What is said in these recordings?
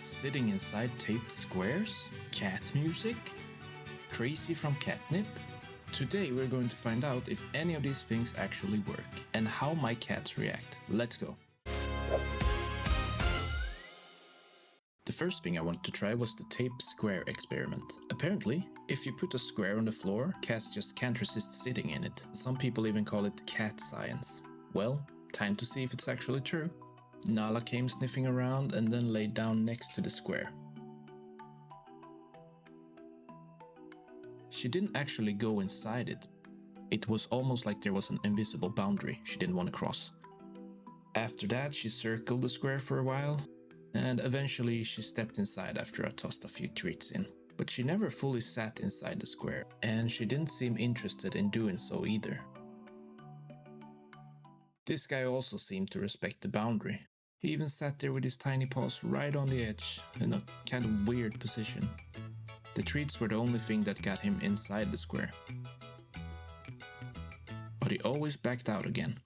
Sitting inside taped squares? Cat music? Crazy from catnip? Today we're going to find out if any of these things actually work and how my cats react. Let's go. The first thing I wanted to try was the tape square experiment. Apparently, if you put a square on the floor, cats just can't resist sitting in it. Some people even call it cat science. Well, time to see if it's actually true. Nala came sniffing around and then laid down next to the square. She didn't actually go inside it. It was almost like there was an invisible boundary she didn't want to cross. After that, she circled the square for a while, and eventually she stepped inside after I tossed a few treats in. But she never fully sat inside the square, and she didn't seem interested in doing so either. This guy also seemed to respect the boundary. He even sat there with his tiny paws right on the edge, in a kind of weird position. The treats were the only thing that got him inside the square. But he always backed out again.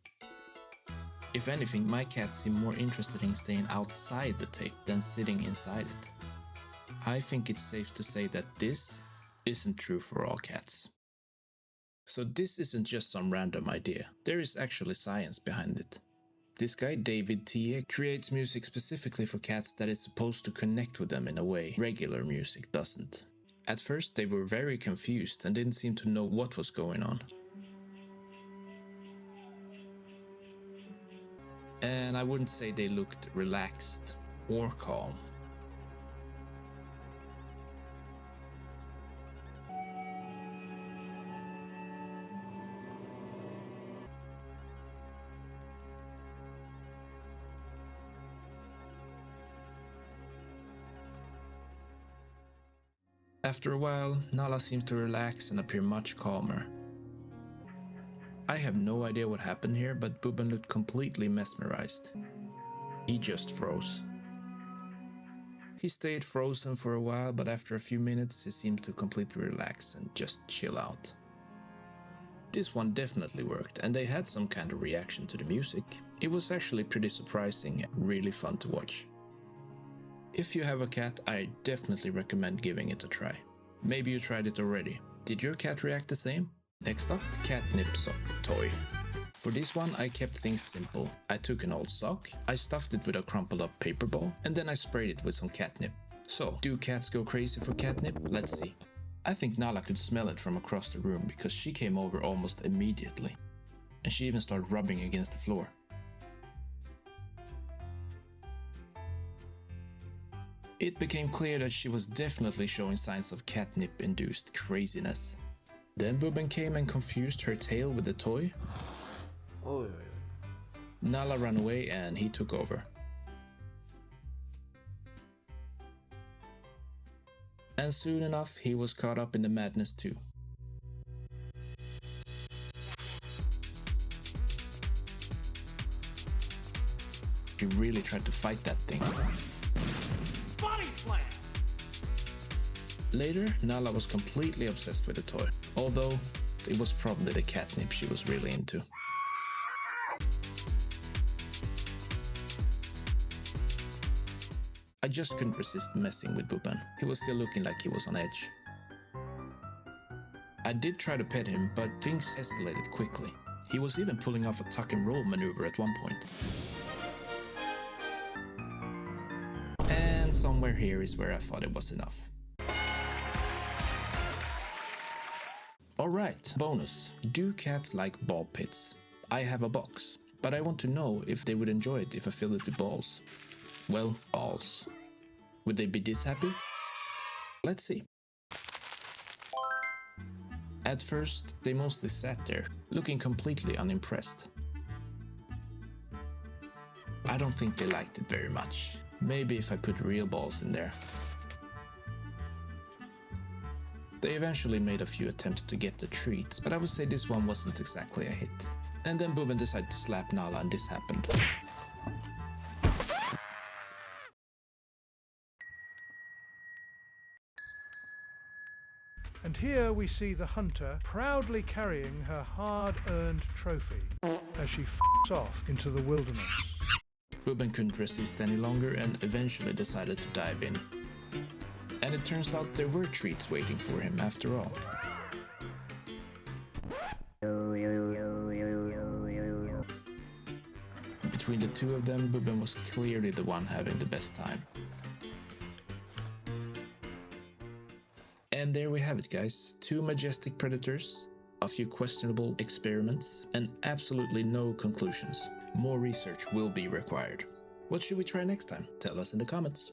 If anything, my cats seem more interested in staying outside the tape than sitting inside it. I think it's safe to say that this isn't true for all cats. So this isn't just some random idea. There is actually science behind it. This guy, David T, creates music specifically for cats that is supposed to connect with them in a way regular music doesn't. At first they were very confused and didn't seem to know what was going on. And I wouldn't say they looked relaxed or calm. After a while, Nala seemed to relax and appear much calmer. I have no idea what happened here, but Bubben looked completely mesmerized. He just froze. He stayed frozen for a while, but after a few minutes he seemed to completely relax and just chill out. This one definitely worked, and they had some kind of reaction to the music. It was actually pretty surprising and really fun to watch. If you have a cat, I definitely recommend giving it a try. Maybe you tried it already. Did your cat react the same? Next up, catnip sock toy. For this one I kept things simple. I took an old sock, I stuffed it with a crumpled up paper ball, and then I sprayed it with some catnip. So, do cats go crazy for catnip? Let's see. I think Nala could smell it from across the room because she came over almost immediately. And she even started rubbing against the floor. It became clear that she was definitely showing signs of catnip-induced craziness. Then Bubben came and confused her tail with the toy. Nala ran away and he took over. And soon enough he was caught up in the madness too. He really tried to fight that thing. Later, Nala was completely obsessed with the toy, although it was probably the catnip she was really into. I just couldn't resist messing with Bubben. He was still looking like he was on edge. I did try to pet him, but things escalated quickly. He was even pulling off a tuck and roll maneuver at one point. And somewhere here is where I thought it was enough. Alright, bonus. Do cats like ball pits? I have a box, but I want to know if they would enjoy it if I filled it with balls. Well, balls. Would they be this happy? Let's see. At first, they mostly sat there, looking completely unimpressed. I don't think they liked it very much. Maybe if I put real balls in there. They eventually made a few attempts to get the treats, but I would say this one wasn't exactly a hit. And then Bubben decided to slap Nala and this happened. And here we see the hunter proudly carrying her hard-earned trophy as she f***s off into the wilderness. Bubben couldn't resist any longer and eventually decided to dive in. And it turns out there were treats waiting for him after all. Between the two of them, Bubben was clearly the one having the best time. And there we have it, guys. 2 majestic predators, a few questionable experiments, and absolutely no conclusions. More research will be required. What should we try next time? Tell us in the comments.